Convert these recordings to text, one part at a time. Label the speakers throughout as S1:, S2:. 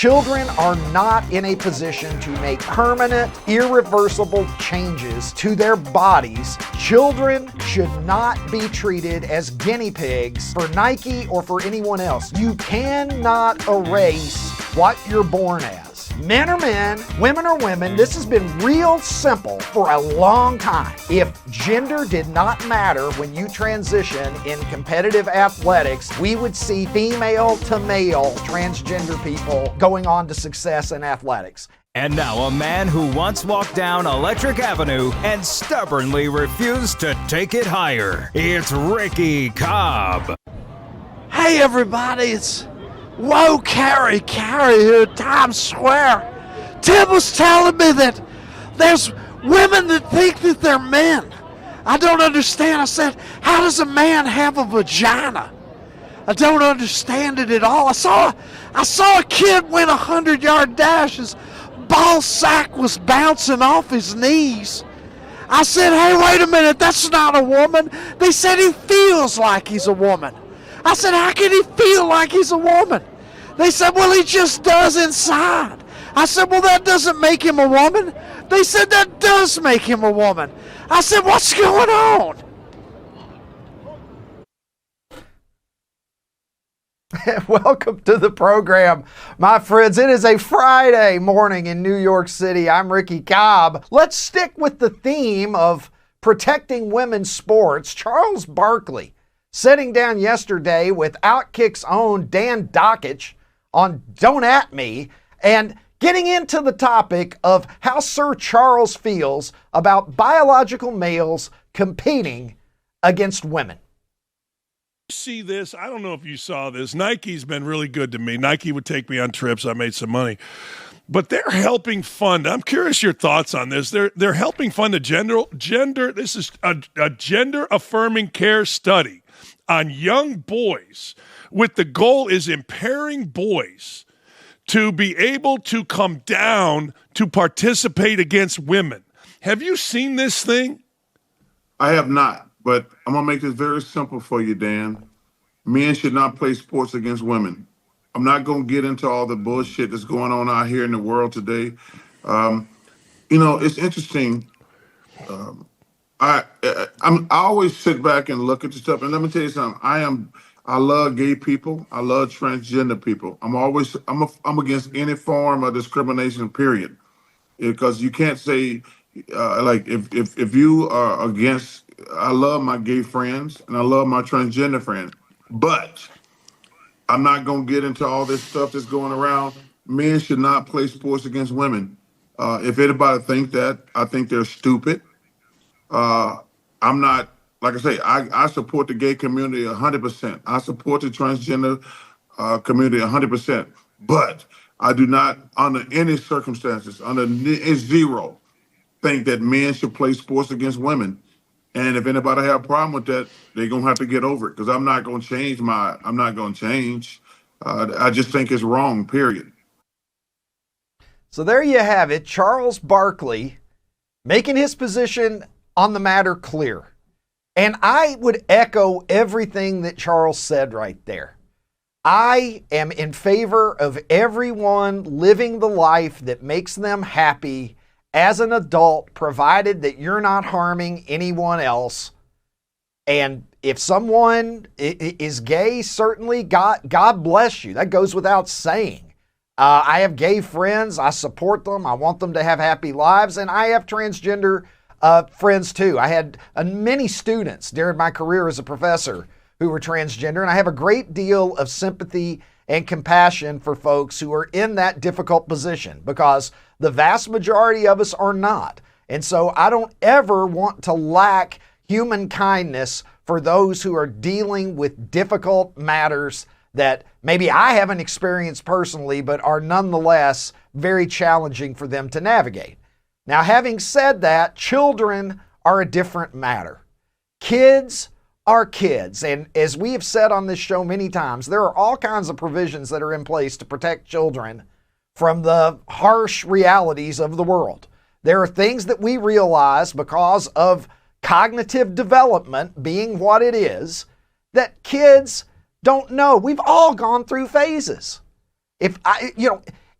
S1: Children are not in a position to make permanent, irreversible changes to their bodies. Children should not be treated as guinea pigs for Nike or for anyone else. You cannot erase what you're born as. Men are men, women are women. This has been real simple for a long time. If gender did not matter when you transition in competitive athletics, we would see female to male transgender people going on to success in athletics.
S2: And now a man who once walked down Electric Avenue and stubbornly refused to take it higher. It's Ricky Cobb.
S3: Hey everybody, it's Caray here at Times Square. Tim was telling me that there's women that think that they're men. I don't understand. I said, how does a man have a vagina? I don't understand it at all. I saw a kid win a 100-yard dash. His ball sack was bouncing off his knees. I said, hey, wait a minute, that's not a woman. They said he feels like he's a woman. I said, how can he feel like he's a woman? They said, well, he just does inside. I said, well, that doesn't make him a woman. They said, that does make him a woman. I said, what's going on?
S1: Welcome to the program, my friends. It is a Friday morning in New York City. I'm Ricky Cobb. Let's stick with the theme of protecting women's sports. Charles Barkley sitting down yesterday with OutKick's own Dan Dockich on Don't At Me and getting into the topic of how Sir Charles feels about biological males competing against women.
S4: See this? I don't know if you saw this. Nike's been really good to me. Nike would take me on trips. I made some money. But they're helping fund. I'm curious your thoughts on this. They're helping fund a gender. This is a gender affirming care study on young boys with the goal is impairing boys to be able to come down to participate against women. Have you seen this thing?
S5: I have not, but I'm going to make this very simple for you, Dan. Men should not play sports against women. I'm not going to get into all the bullshit that's going on out here in the world today. It's interesting. I always sit back and look at the stuff, and let me tell you something. I love gay people. I love transgender people. I'm against any form of discrimination. Period. Because you can't say if you are against. I love my gay friends and I love my transgender friends, but I'm not gonna get into all this stuff that's going around. Men should not play sports against women. If anybody think that, I think they're stupid. I'm not, like I say, I support the gay community 100%. I support the transgender community 100%. But I do not, under any circumstances, under zero, think that men should play sports against women. And if anybody have a problem with that, they're going to have to get over it because I'm not going to change. I just think it's wrong, period.
S1: So there you have it. Charles Barkley making his position on the matter clear. And I would echo everything that Charles said right there. I am in favor of everyone living the life that makes them happy as an adult, provided that you're not harming anyone else. And if someone is gay, certainly God bless you. That goes without saying. I have gay friends. I support them. I want them to have happy lives. And I have transgender friends too. I had many students during my career as a professor who were transgender, and I have a great deal of sympathy and compassion for folks who are in that difficult position because the vast majority of us are not. And so I don't ever want to lack human kindness for those who are dealing with difficult matters that maybe I haven't experienced personally, but are nonetheless very challenging for them to navigate. Now, having said that, children are a different matter. Kids are kids. And as we have said on this show many times, there are all kinds of provisions that are in place to protect children from the harsh realities of the world. There are things that we realize because of cognitive development being what it is that kids don't know. We've all gone through phases.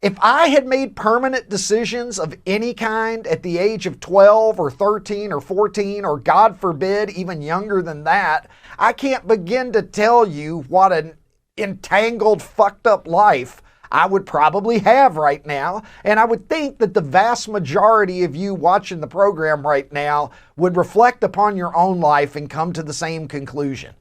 S1: If I had made permanent decisions of any kind at the age of 12 or 13 or 14, or God forbid, even younger than that, I can't begin to tell you what an entangled, fucked up life I would probably have right now. And I would think that the vast majority of you watching the program right now would reflect upon your own life and come to the same conclusion.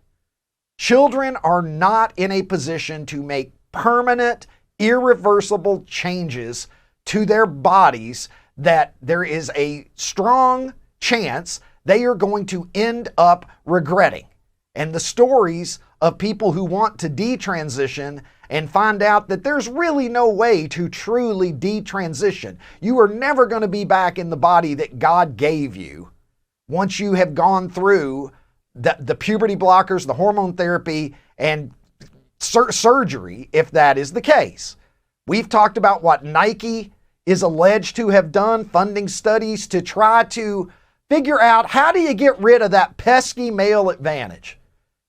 S1: Children are not in a position to make permanent, irreversible changes to their bodies that there is a strong chance they are going to end up regretting. And the stories of people who want to detransition and find out that there's really no way to truly detransition. You are never going to be back in the body that God gave you once you have gone through the puberty blockers, the hormone therapy, and surgery, if that is the case. We've talked about what Nike is alleged to have done, funding studies to try to figure out how do you get rid of that pesky male advantage.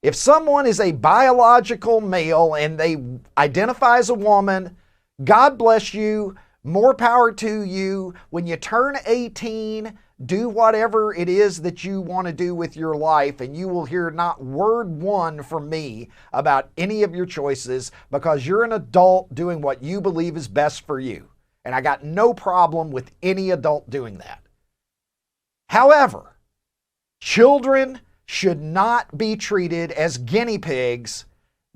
S1: If someone is a biological male and they identify as a woman, God bless you, more power to you. When you turn 18, do whatever it is that you want to do with your life, and you will hear not word one from me about any of your choices, because you're an adult doing what you believe is best for you. And I got no problem with any adult doing that. However, children should not be treated as guinea pigs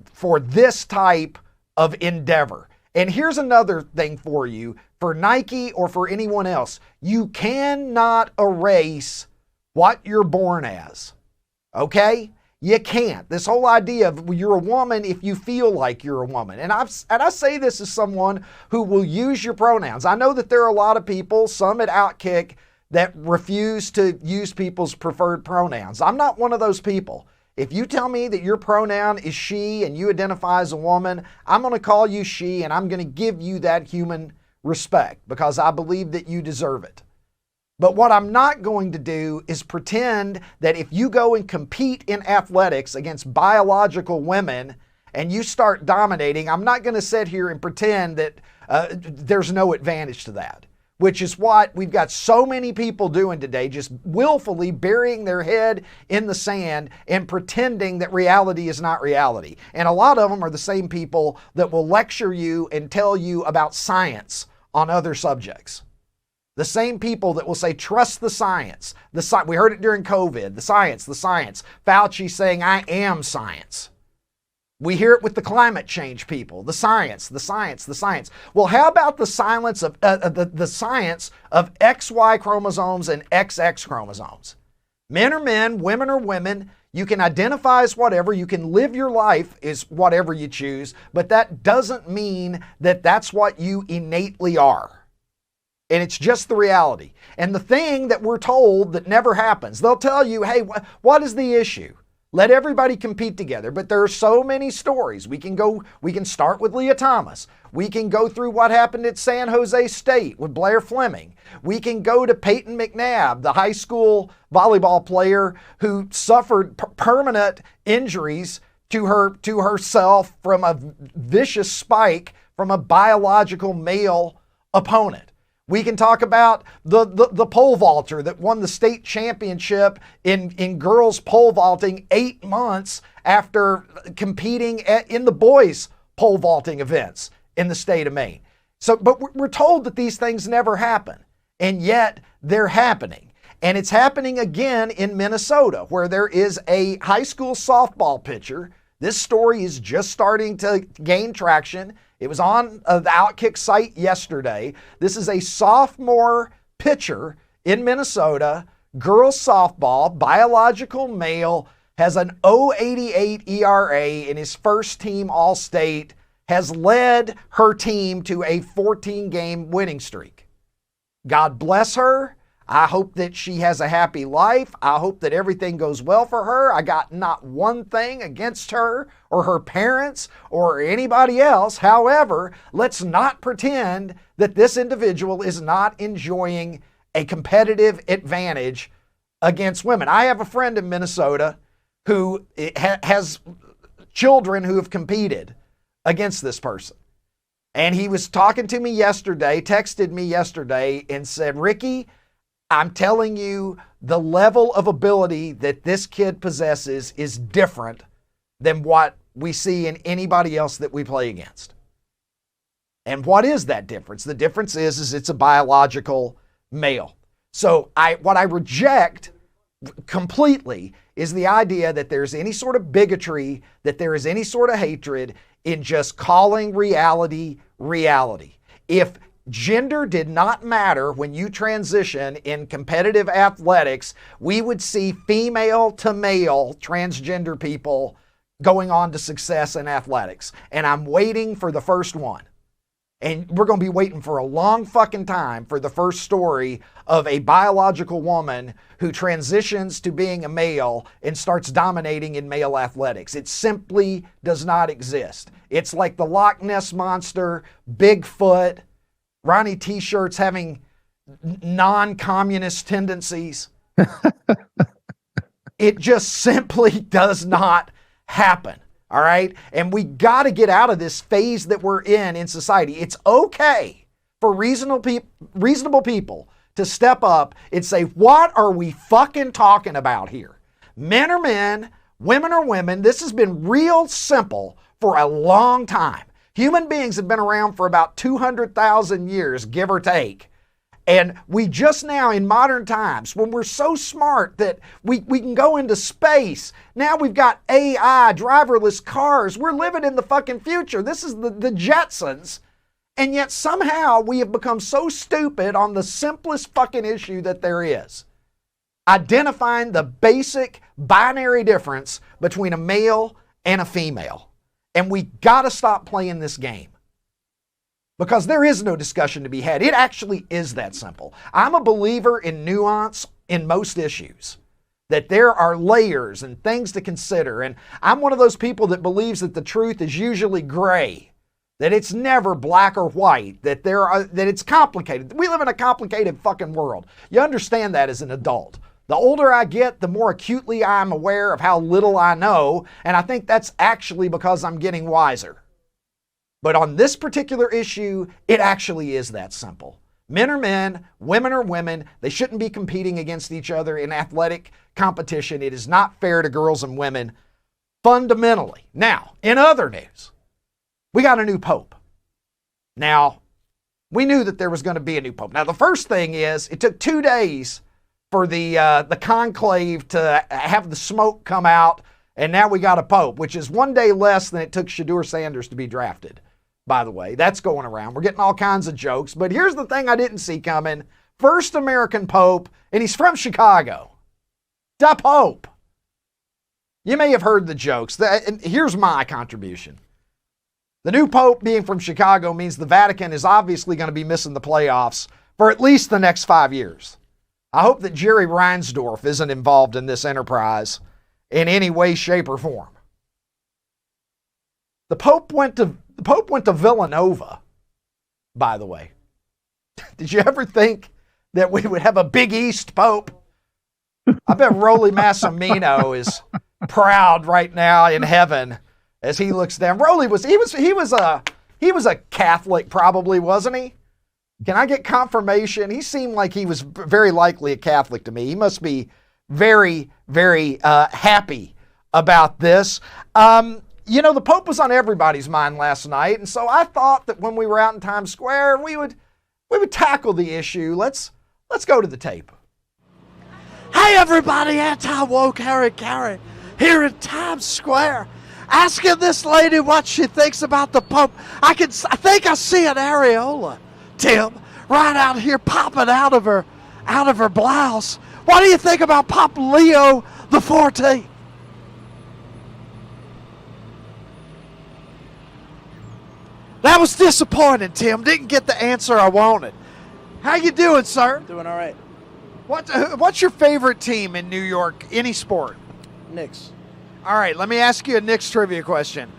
S1: for this type of endeavor. And here's another thing for you, for Nike or for anyone else. You cannot erase what you're born as. Okay? You can't. This whole idea of you're a woman if you feel like you're a woman. And I say this as someone who will use your pronouns. I know that there are a lot of people, some at OutKick, that refuse to use people's preferred pronouns. I'm not one of those people. If you tell me that your pronoun is she and you identify as a woman, I'm going to call you she, and I'm going to give you that human respect because I believe that you deserve it. But what I'm not going to do is pretend that if you go and compete in athletics against biological women and you start dominating, I'm not going to sit here and pretend that there's no advantage to that. Which is what we've got so many people doing today, just willfully burying their head in the sand and pretending that reality is not reality. And a lot of them are the same people that will lecture you and tell you about science on other subjects. The same people that will say, trust the science. We heard it during COVID, the science. Fauci saying, I am science. We hear it with the climate change people, the science. Well, how about the science of XY chromosomes and XX chromosomes? Men are men, women are women. You can identify as whatever. You can live your life as whatever you choose, but that doesn't mean that that's what you innately are. And it's just the reality. And the thing that we're told that never happens, they'll tell you, hey, what is the issue? Let everybody compete together. But there are so many stories. We can start with Leah Thomas. We can go through what happened at San Jose State with Blair Fleming. We can go to Peyton McNabb, the high school volleyball player who suffered permanent injuries to herself from a vicious spike from a biological male opponent. We can talk about the pole vaulter that won the state championship in girls pole vaulting 8 months after competing in the boys pole vaulting events in the state of Maine. But we're told that these things never happen, and yet they're happening. And it's happening again in Minnesota, where there is a high school softball pitcher. This story is just starting to gain traction. It was on the OutKick site yesterday. This is a sophomore pitcher in Minnesota, girls softball, biological male, has an .088 ERA in his first team All-State, has led her team to a 14-game winning streak. God bless her. I hope that she has a happy life. I hope that everything goes well for her. I got not one thing against her or her parents or anybody else. However, let's not pretend that this individual is not enjoying a competitive advantage against women. I have a friend in Minnesota who has children who have competed against this person. And he was talking to me yesterday, texted me yesterday, and said, Ricky, I'm telling you, the level of ability that this kid possesses is different than what we see in anybody else that we play against. And what is that difference? The difference is it's a biological male. So what I reject completely is the idea that there's any sort of bigotry, that there is any sort of hatred in just calling reality reality. If gender did not matter when you transition in competitive athletics, we would see female to male transgender people going on to success in athletics. And I'm waiting for the first one. And we're going to be waiting for a long fucking time for the first story of a biological woman who transitions to being a male and starts dominating in male athletics. It simply does not exist. It's like the Loch Ness Monster, Bigfoot, Ronnie T-shirts having non-communist tendencies. It just simply does not happen. All right? And we got to get out of this phase that we're in society. It's okay for reasonable people to step up and say, what are we fucking talking about here? Men are men, women are women. This has been real simple for a long time. Human beings have been around for about 200,000 years, give or take. And we just now, in modern times, when we're so smart that we can go into space, now we've got AI, driverless cars. We're living in the fucking future. This is the Jetsons. And yet somehow we have become so stupid on the simplest fucking issue that there is. Identifying the basic binary difference between a male and a female. And we gotta stop playing this game. Because there is no discussion to be had. It actually is that simple. I'm a believer in nuance in most issues. That there are layers and things to consider. And I'm one of those people that believes that the truth is usually gray. That it's never black or white. That it's complicated. We live in a complicated fucking world. You understand that as an adult. The older I get, the more acutely I'm aware of how little I know. And I think that's actually because I'm getting wiser. But on this particular issue, it actually is that simple. Men are men, women are women. They shouldn't be competing against each other in athletic competition. It is not fair to girls and women fundamentally. Now, in other news, we got a new pope. Now, we knew that there was going to be a new pope. Now, the first thing is it took 2 days for the conclave to have the smoke come out, and now we got a pope, which is 1 day less than it took Shedeur Sanders to be drafted. By the way, that's going around. We're getting all kinds of jokes. But here's the thing I didn't see coming. First American Pope, and he's from Chicago. Da Pope. You may have heard the jokes. And here's my contribution. The new Pope being from Chicago means the Vatican is obviously going to be missing the playoffs for at least the next 5 years. I hope that Jerry Reinsdorf isn't involved in this enterprise in any way, shape, or form. The Pope went to Villanova, by the way. Did you ever think that we would have a Big East Pope? I bet Rolly Massimino is proud right now in heaven as he looks down. Rolly was a Catholic, probably, wasn't he? Can I get confirmation? He seemed like he was very likely a Catholic to me. He must be very, very happy about this. You know, the Pope was on everybody's mind last night, and so I thought that when we were out in Times Square, we would tackle the issue. Let's go to the tape.
S3: Hey everybody, anti-woke Caray here in Times Square, asking this lady what she thinks about the Pope. I think I see an areola, Tim, right out here popping out of her blouse. What do you think about Pop Leo the 14th? That was disappointing, Tim. Didn't get the answer I wanted. How you doing, sir?
S6: Doing all right.
S3: What's your favorite team in New York, any sport?
S6: Knicks.
S3: All right, let me ask you a Knicks trivia question.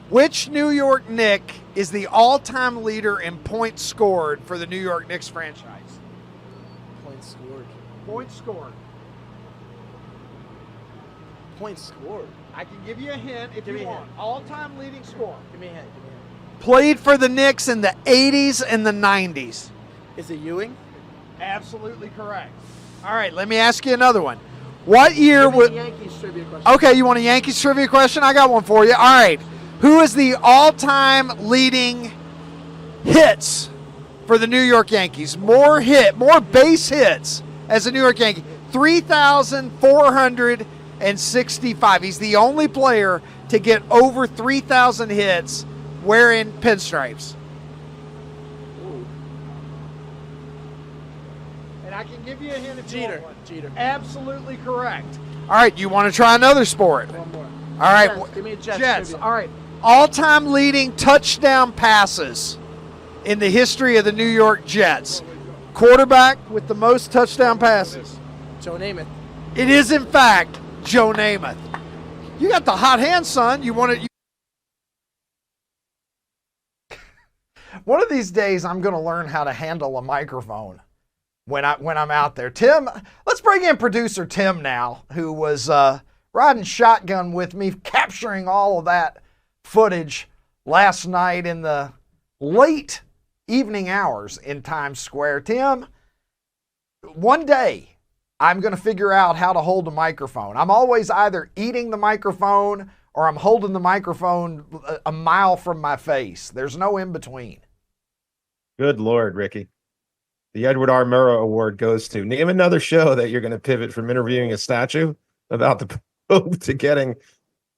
S3: Which New York Knick is the all-time leader in points scored for the New York Knicks franchise?
S6: Points scored.
S3: Points scored.
S6: Points scored.
S3: I can give you a hint if
S6: Give
S3: you
S6: me a
S3: want.
S6: hint.
S3: All-time leading scorer.
S6: Give me a hint.
S3: played for the Knicks in the 80s and the 90s.
S6: Is it Ewing?
S3: Absolutely correct. All right, let me ask you another one. What year
S6: Give me
S3: would...
S6: a Yankees trivia question.
S3: Okay, you want a Yankees trivia question? I got one for you. All right. Who is the all-time leading hits for the New York Yankees? More base hits as a New York Yankee. 3,465. He's the only player to get over 3,000 hits wearing pinstripes. And I can give you a hint if you want one.
S6: Jeter.
S3: Absolutely correct. All right, you want to try another sport?
S6: One more.
S3: All right.
S6: Jets. Give me a Jets.
S3: Jets.
S6: trivia.
S3: All right. All-time leading touchdown passes in the history of the New York Jets. Quarterback with the most touchdown passes.
S6: Joe Namath.
S3: It is, in fact, Joe Namath. You got the hot hand, son. You want to... One of these days, I'm going to learn how to handle a microphone when I'm out there. Tim, let's bring in producer Tim now, who was riding shotgun with me, capturing all of that footage last night in the late evening hours in Times Square. Tim, one day I'm going to figure out how to hold a microphone. I'm always either eating the microphone or I'm holding the microphone a mile from my face. There's no in between.
S7: Good Lord, Ricky. The Edward R. Murrow Award goes to name another show that you're going to pivot from interviewing a statue about the Pope to getting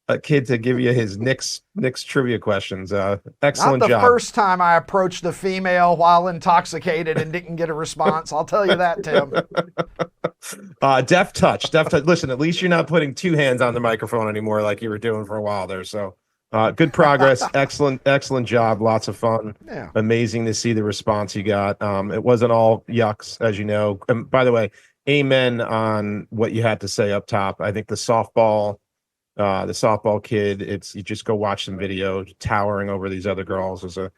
S7: a kid to give you his Knicks trivia questions. Excellent
S3: job. Not the
S7: job.
S3: First time I approached a female while intoxicated and didn't get a response. I'll tell you that, Tim.
S7: Deft touch. Listen, at least you're not putting two hands on the microphone anymore like you were doing for a while there. So good progress. Excellent job. Lots of fun.
S3: Yeah.
S7: Amazing to see the response you got. It wasn't all yucks, as you know. By the way, amen on what you had to say up top. I think the softball kid, you just go watch some video, towering over these other girls as a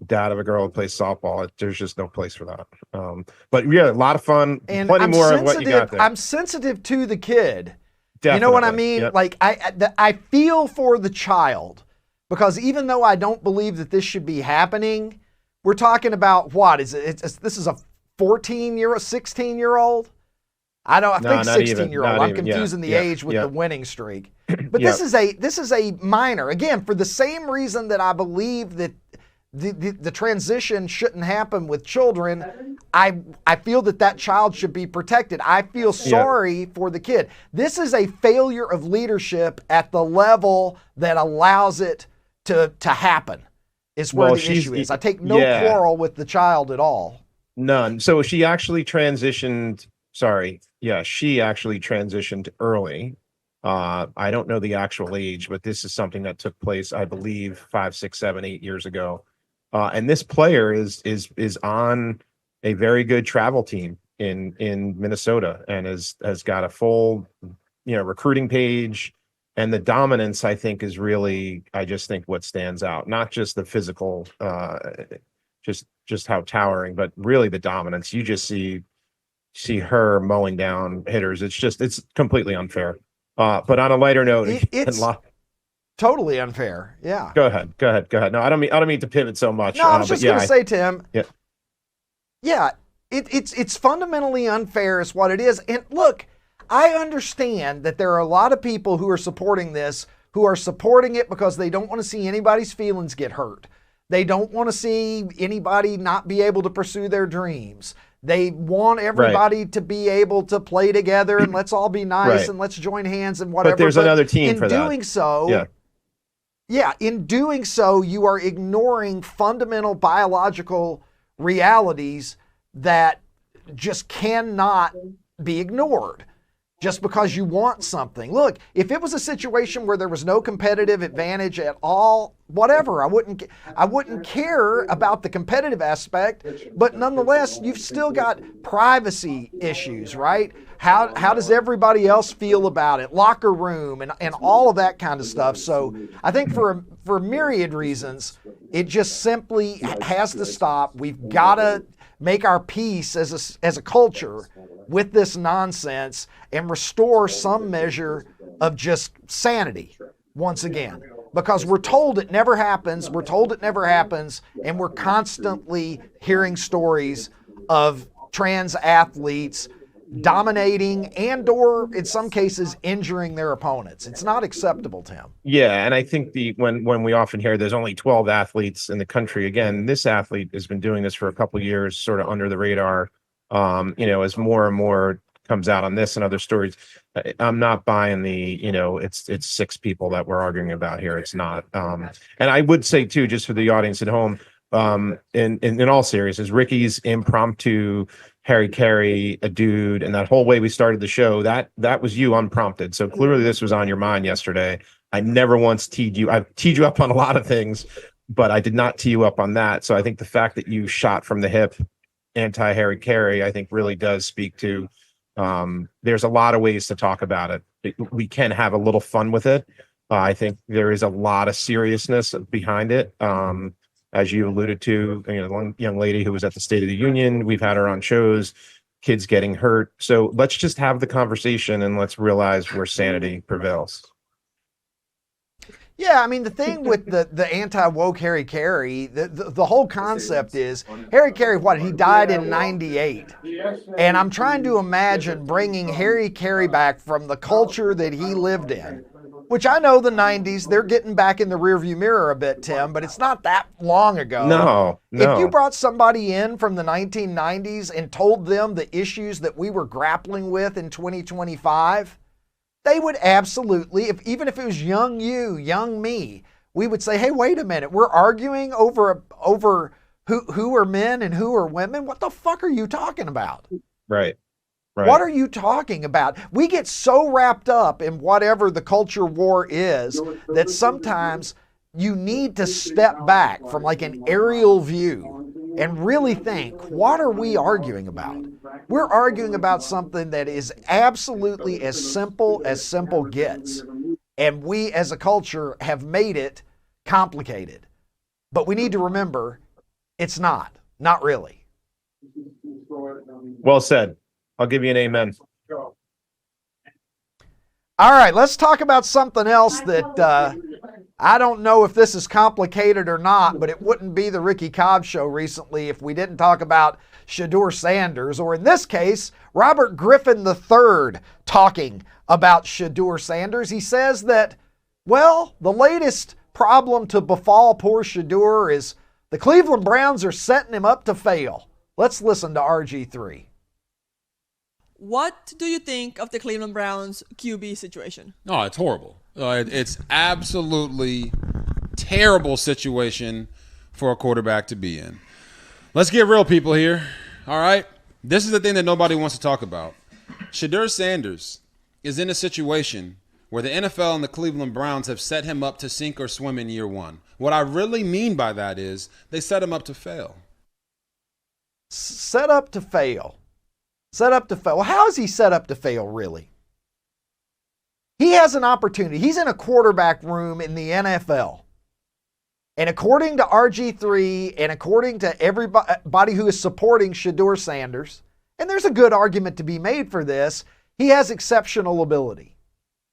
S7: dad of a girl who plays softball. There's just no place for that. But yeah, a lot of fun.
S3: And
S7: plenty more of what you got there.
S3: I'm sensitive to the kid.
S7: Definitely.
S3: You know what I mean?
S7: Yep.
S3: Like I feel for the child, because even though I don't believe that this should be happening, we're talking about what is it? This is a 14-year-old, 16-year-old. I think 16-year-old. I'm confusing the age with the winning streak. But this is a minor. Again, for the same reason that I believe that the transition shouldn't happen with children, I feel that child should be protected. I feel sorry for the kid. This is a failure of leadership at the level that allows it to happen, is where the issue is. I take no quarrel with the child at all.
S7: None. So she actually transitioned. She actually transitioned early. I don't know the actual age, but this is something that took place, I believe, 5, 6, 7, 8 years ago. And this player is on a very good travel team in Minnesota and has got a full, recruiting page. And the dominance, I think, is really, I just think, what stands out. Not just the physical, just how towering, but really the dominance. You just see her mowing down hitters. It's completely unfair. But on a lighter note,
S3: it's totally unfair. Yeah.
S7: Go ahead. No, I don't mean to pivot so much.
S3: No, I was just going to say, Tim.
S7: Yeah.
S3: It's fundamentally unfair, is what it is. And look, I understand that there are a lot of people who are supporting this, who are supporting it because they don't want to see anybody's feelings get hurt. They don't want to see anybody not be able to pursue their dreams. They want everybody to be able to play together and let's all be nice and let's join hands and whatever.
S7: But there's another team for that.
S3: In doing so, you are ignoring fundamental biological realities that just cannot be ignored just because you want something. Look, if it was a situation where there was no competitive advantage at all, whatever, I wouldn't care about the competitive aspect, but nonetheless, you've still got privacy issues, right? How does everybody else feel about it? Locker room and all of that kind of stuff. So I think for myriad reasons, it just simply has to stop. We've got to make our peace as a culture with this nonsense and restore some measure of just sanity once again.
S1: because we're told it never happens. We're told it never happens. And we're constantly hearing stories of trans athletes dominating and or in some cases injuring their opponents. It's not acceptable, Tim.
S7: Yeah, and I think when we often hear there's only 12 athletes in the country, again, this athlete has been doing this for a couple of years, sort of under the radar. As more and more comes out on this and other stories, I'm not buying it's 6 people that we're arguing about here. It's not. And I would say too, just for the audience at home, in all seriousness, Ricky's impromptu Harry Caray, a dude, and that whole way we started the show, that was you unprompted. So clearly this was on your mind yesterday. I never once teed you. I've teed you up on a lot of things, but I did not tee you up on that. So I think the fact that you shot from the hip anti-Harry Caray, I think really does speak to there's a lot of ways to talk about it. We can have a little fun with it. I think there is a lot of seriousness behind it. As you alluded to, one young lady who was at the State of the Union, we've had her on shows, kids getting hurt. So let's just have the conversation and let's realize where sanity prevails.
S1: Yeah, I mean, the thing with the anti-woke Harry Caray, the whole concept is Harry Caray, he died in 98. And I'm trying to imagine bringing Harry Caray back from the culture that he lived in, which I know the 90s, they're getting back in the rearview mirror a bit, Tim, but it's not that long ago.
S7: No.
S1: If you brought somebody in from the 1990s and told them the issues that we were grappling with in 2025, they would absolutely, even if it was young you, young me, we would say, hey, wait a minute, we're arguing over who are men and who are women? What the fuck are you talking about?
S7: Right.
S1: What are you talking about? We get so wrapped up in whatever the culture war is that sometimes you need to step back from like an aerial view and really think, what are we arguing about? We're arguing about something that is absolutely as simple gets. And we as a culture have made it complicated. But we need to remember, it's not really.
S7: Well said. I'll give you an amen.
S1: All right, let's talk about something else that I don't know if this is complicated or not, but it wouldn't be the Ricky Cobb show recently if we didn't talk about Shedeur Sanders, or in this case, Robert Griffin III talking about Shedeur Sanders. He says that, well, the latest problem to befall poor Shedeur is the Cleveland Browns are setting him up to fail. Let's listen to RG3.
S8: What do you think of the Cleveland Browns QB situation?
S9: Oh, it's horrible. It's absolutely terrible situation for a quarterback to be in. Let's get real, people here. All right? This is the thing that nobody wants to talk about. Shedeur Sanders is in a situation where the NFL and the Cleveland Browns have set him up to sink or swim in year one. What I really mean by that is they set him up to fail.
S1: Set up to fail. Set up to fail. Well, how is he set up to fail, really? He has an opportunity. He's in a quarterback room in the NFL. And according to RG3 and according to everybody who is supporting Shedeur Sanders, and there's a good argument to be made for this, he has exceptional ability.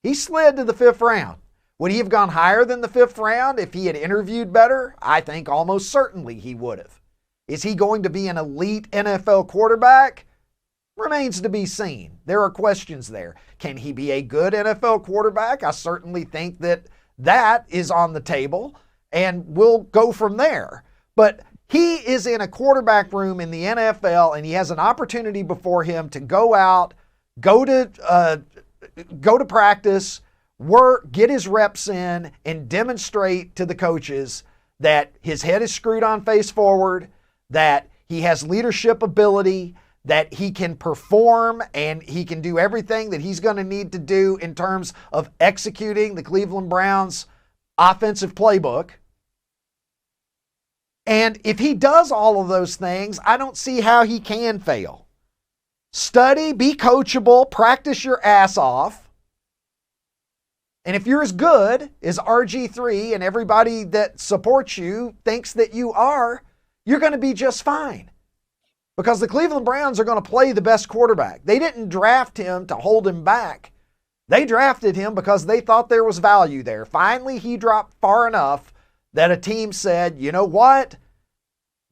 S1: He slid to the 5th round. Would he have gone higher than the 5th round if he had interviewed better? I think almost certainly he would have. Is he going to be an elite NFL quarterback? Remains to be seen. There are questions there. Can he be a good NFL quarterback? I certainly think that is on the table, and we'll go from there. But he is in a quarterback room in the NFL, and he has an opportunity before him to go out, go to practice, work, get his reps in, and demonstrate to the coaches that his head is screwed on face forward, that he has leadership ability, that he can perform and he can do everything that he's going to need to do in terms of executing the Cleveland Browns offensive playbook. And if he does all of those things, I don't see how he can fail. Study, be coachable, practice your ass off. And if you're as good as RG3 and everybody that supports you thinks that you are, you're going to be just fine. Because the Cleveland Browns are going to play the best quarterback. They didn't draft him to hold him back. They drafted him because they thought there was value there. Finally, he dropped far enough that a team said, you know what?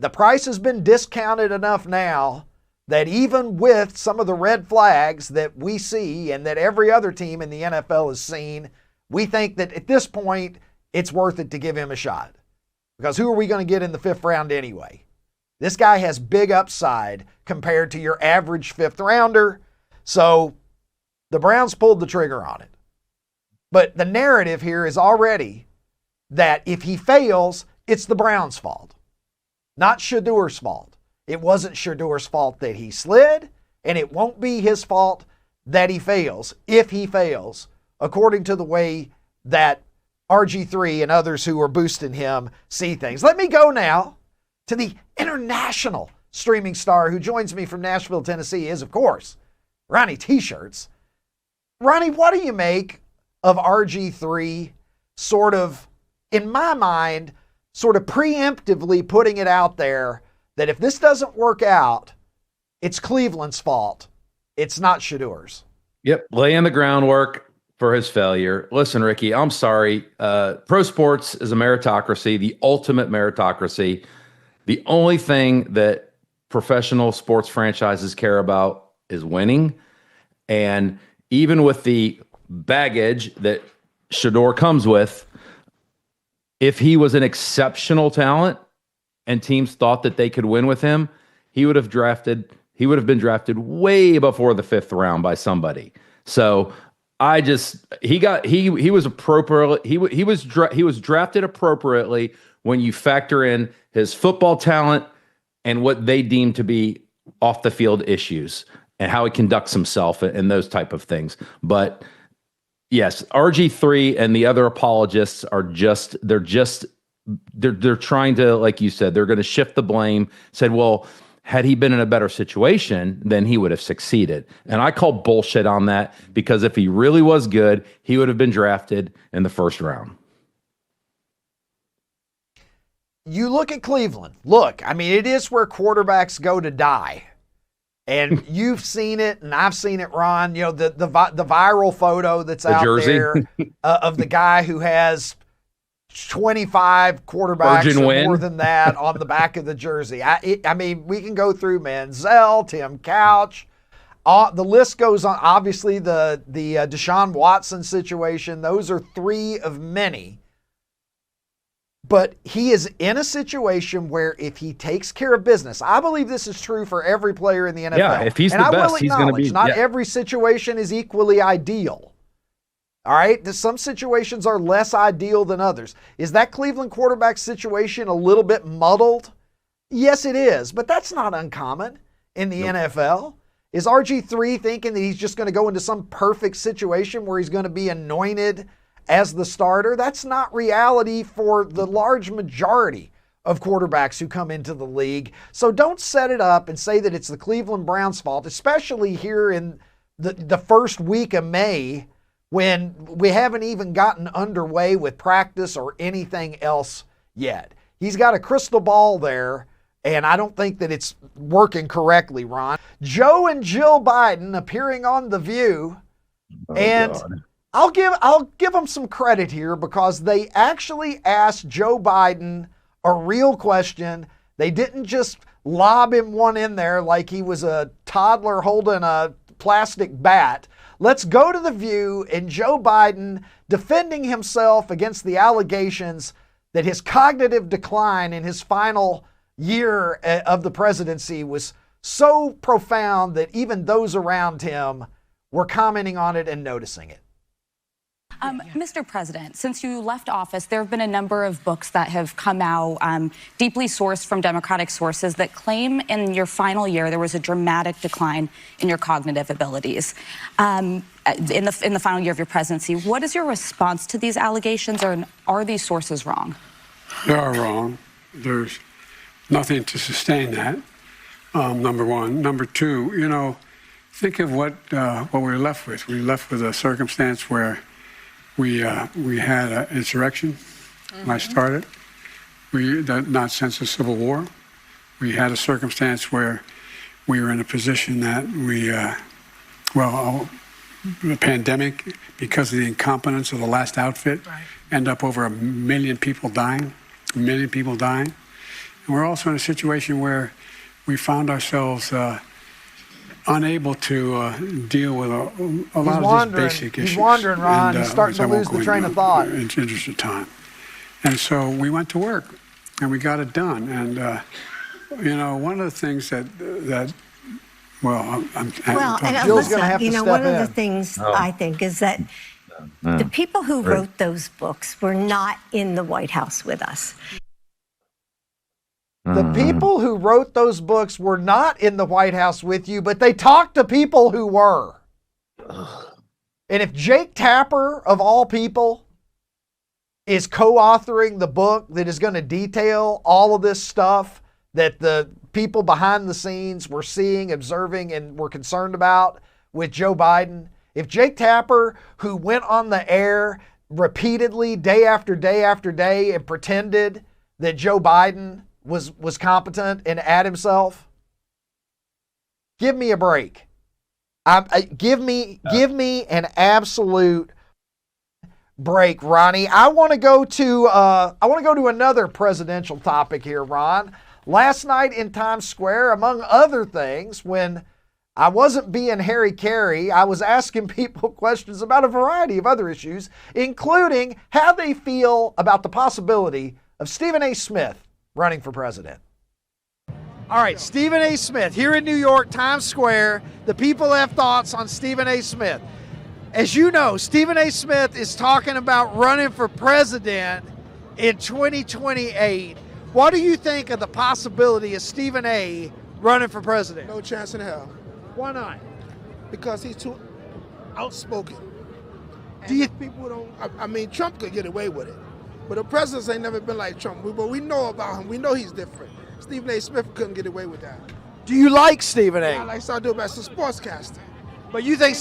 S1: The price has been discounted enough now that even with some of the red flags that we see and that every other team in the NFL has seen, we think that at this point, it's worth it to give him a shot. Because who are we going to get in the 5th round anyway? This guy has big upside compared to your average 5th rounder. So the Browns pulled the trigger on it. But the narrative here is already that if he fails, it's the Browns' fault, not Shedeur's fault. It wasn't Shedeur's fault that he slid, and it won't be his fault that he fails, if he fails, according to the way that RG3 and others who are boosting him see things. Let me go now to the international streaming star who joins me from Nashville, Tennessee, is, of course, Ronnie T-Shirts. Ronnie, what do you make of RG3 sort of, in my mind, sort of preemptively putting it out there that if this doesn't work out, it's Cleveland's fault. It's not Shedeur's.
S10: Yep, laying the groundwork for his failure. Listen, Ricky, I'm sorry. Pro sports is a meritocracy, the ultimate meritocracy. The only thing that professional sports franchises care about is winning. And even with the baggage that Shedeur comes with, if he was an exceptional talent and teams thought that they could win with him, he would have been drafted way before the 5th round by somebody. So he was drafted appropriately when you factor in his football talent and what they deem to be off the field issues and how he conducts himself and those type of things. But yes, RG3 and the other apologists are they're trying to, like you said, they're going to shift the blame. Said, well, had he been in a better situation, then he would have succeeded. And I call bullshit on that, because if he really was good, he would have been drafted in the 1st round.
S1: You look at Cleveland. Look, I mean, it is where quarterbacks go to die. And you've seen it, and I've seen it, Ron. You know, the viral photo that's out there of the guy who has 25 quarterbacks or more than that on the back of the jersey. I mean, we can go through Manziel, Tim Couch. The list goes on. Obviously, the Deshaun Watson situation. Those are 3 of many. But he is in a situation where if he takes care of business, I believe this is true for every player in the NFL.
S10: Yeah, if he's the best, he's going to be.
S1: Not every situation is equally ideal. All right, some situations are less ideal than others. Is that Cleveland quarterback situation a little bit muddled? Yes, it is, but that's not uncommon in the NFL. Is RG3 thinking that he's just going to go into some perfect situation where he's going to be anointed as the starter? That's not reality for the large majority of quarterbacks who come into the league. So don't set it up and say that it's the Cleveland Browns' fault, especially here in the first week of May, when we haven't even gotten underway with practice or anything else yet. He's got a crystal ball there, and I don't think that it's working correctly, Ron. Joe and Jill Biden appearing on The View, God. I'll give them some credit here, because they actually asked Joe Biden a real question. They didn't just lob him one in there like he was a toddler holding a plastic bat. Let's go to The View and Joe Biden defending himself against the allegations that his cognitive decline in his final year of the presidency was so profound that even those around him were commenting on it and noticing it.
S11: Mr. President, since you left office, there have been a number of books that have come out, deeply sourced from Democratic sources, that claim in your final year there was a dramatic decline in your cognitive abilities. In the final year of your presidency, what is your response to these allegations, or are these sources wrong?
S12: They are wrong. There's nothing to sustain that. Number one. Number two, think of what we're left with. We're left with a circumstance where we had an insurrection when I started. Not since the Civil War. We had a circumstance where we were in a position that the pandemic, because of the incompetence of the last outfit, end up over 1 million people dying, 1 million people dying. And we're also in a situation where we found ourselves unable to deal with a lot of these basic issues.
S1: He's wandering, Ron. He's starting to lose the train of thought.
S12: In interest of time. And so we went to work, and we got it done. And, one of the things that
S1: Jill's going to have to step
S13: one
S1: in.
S13: of the things I think is that the people who wrote those books were not in the White House with us.
S1: The people who wrote those books were not in the White House with you, but they talked to people who were. And if Jake Tapper, of all people, is co-authoring the book that is going to detail all of this stuff that the people behind the scenes were seeing, observing, and were concerned about with Joe Biden, if Jake Tapper, who went on the air repeatedly day after day after day and pretended that Joe Biden was competent and at himself, give me a break. Give me an absolute break, Ronnie. I want to go to another presidential topic here, Ron. Last night in Times Square, among other things, when I wasn't being Harry Caray, I was asking people questions about a variety of other issues, including how they feel about the possibility of Stephen A. Smith running for president. All right, Stephen A. Smith, here in New York, Times Square. The people have thoughts on Stephen A. Smith. As you know, Stephen A. Smith is talking about running for president in 2028. What do you think of the possibility of Stephen A. running for president?
S6: No chance in hell.
S1: Why not?
S6: Because he's too outspoken.
S1: Do you?
S6: People don't. I mean, Trump could get away with it, but the presidents ain't never been like Trump. But we know about him. We know he's different. Stephen A. Smith couldn't get away with that.
S1: Do you like Stephen A?
S6: I like Shedeur as a sportscaster.
S1: But you think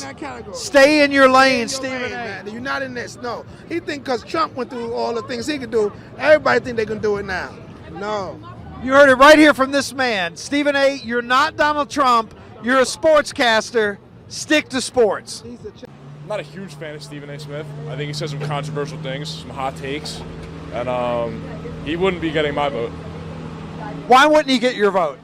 S1: stay in your lane, Stephen A.
S6: Man. You're not in this. No, he think because Trump went through all the things he could do, everybody think they can do it now. No.
S1: You heard it right here from this man. Stephen A., you're not Donald Trump. You're a sportscaster. Stick to sports.
S14: I'm not a huge fan of Stephen A. Smith. I think he says some controversial things, some hot takes, and he wouldn't be getting my vote.
S1: Why wouldn't he get your vote?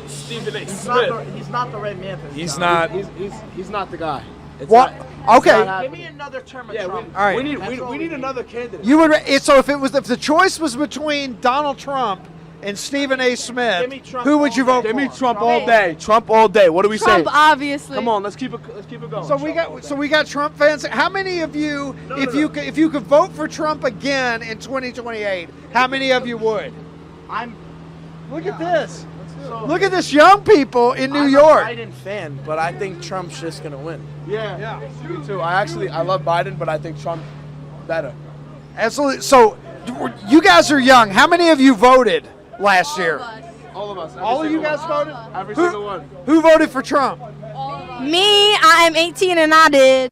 S14: Stephen A. Smith.
S6: He's not the right man for this
S14: He's
S6: job.
S14: not.
S6: He's not the guy. It's
S1: What?
S6: not-
S1: Okay.
S6: it's not happening. Give me another term of Trump.
S1: All right.
S6: We need another candidate.
S1: You would so if the choice was between Donald Trump and Stephen A. Smith, who would you vote for?
S6: Give me Trump all day. Trump all day. What do we say?
S8: Trump, obviously.
S6: Come on, let's keep it going.
S1: So we got Trump fans. How many of you, if you could vote for Trump again in 2028, how many of you would? Look at this. Look at this young people in New York.
S6: I'm a Biden fan, but I think Trump's just gonna win.
S1: Yeah.
S6: Me too. I love Biden, but I think Trump better.
S1: Absolutely. So you guys are young. How many of you voted last year?
S6: All of us.
S1: All of you guys voted?
S6: Every single one.
S1: Who voted for Trump?
S8: Me, I am 18 and I did.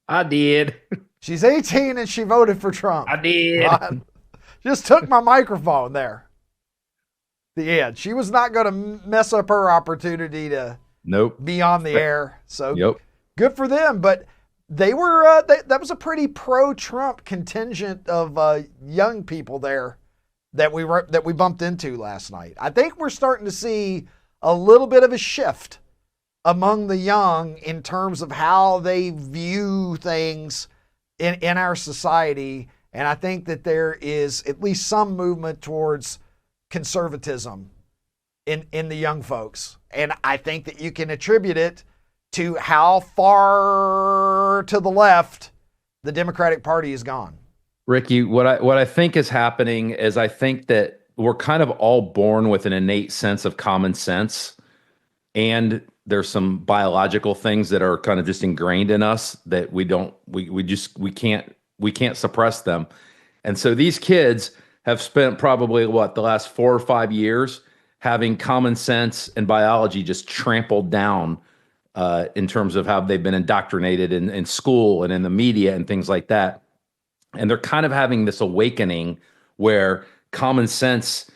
S10: I did.
S1: She's 18 and she voted for Trump.
S10: I did.
S1: Just took my microphone there. The end. She was not going to mess up her opportunity to be on the air. So good for them. But they were that was a pretty pro-Trump contingent of young people there that we bumped into last night. I think we're starting to see a little bit of a shift among the young in terms of how they view things in our society. And I think that there is at least some movement towards conservatism in the young folks. And I think that you can attribute it to how far to the left the Democratic Party has gone.
S10: Ricky, what I think is happening is I think that we're kind of all born with an innate sense of common sense, and there's some biological things that are kind of just ingrained in us that we can't suppress them. And so these kids have spent probably the last 4 or 5 years having common sense and biology just trampled down in terms of how they've been indoctrinated in school and in the media and things like that. And they're kind of having this awakening where common sense,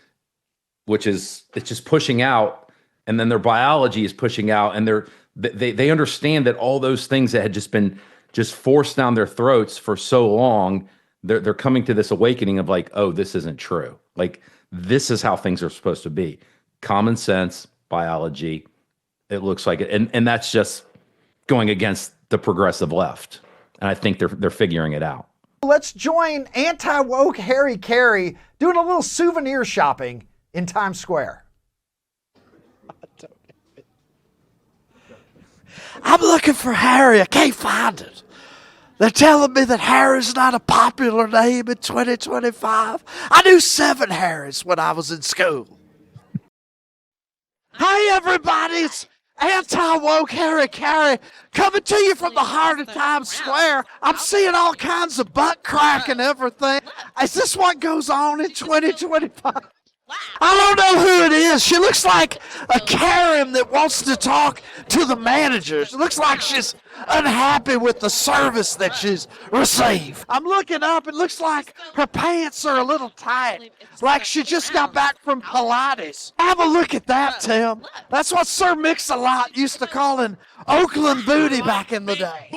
S10: it's just pushing out and then their biology is pushing out, and they understand that all those things that had just been forced down their throats for so long, they're coming to this awakening of like, oh, this isn't true. Like, this is how things are supposed to be. Common sense, biology. It looks like it, and that's just going against the progressive left. And I think they're figuring it out.
S1: Let's join anti-woke Harry Caray doing a little souvenir shopping in Times Square.
S3: I'm looking for Harry. I can't find it. They're telling me that Harry's not a popular name in 2025. I knew 7 Harrys when I was in school. Hey, everybody. It's anti-woke Harry Caray coming to you from the heart of Times Square. I'm seeing all kinds of butt crack and everything. Is this what goes on in 2025? I don't know who it is. She looks like a Karen that wants to talk to the managers. It looks like she's unhappy with the service that she's received. I'm looking up. It looks like her pants are a little tight, like she just got back from Pilates. Have a look at that, Tim. That's what Sir Mix-a-Lot used to call an Oakland booty back in the day.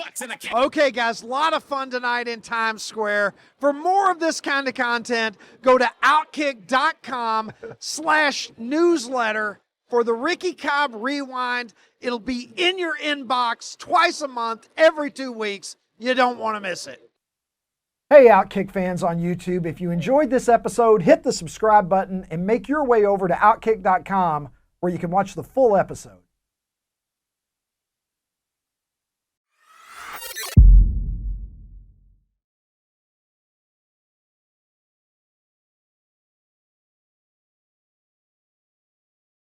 S1: Okay, guys, a lot of fun tonight in Times Square. For more of this kind of content, go to OutKick.com/newsletter for the Ricky Cobb Rewind. It'll be in your inbox twice a month, every 2 weeks. You don't want to miss it. Hey, OutKick fans on YouTube, if you enjoyed this episode, hit the subscribe button and make your way over to OutKick.com where you can watch the full episode.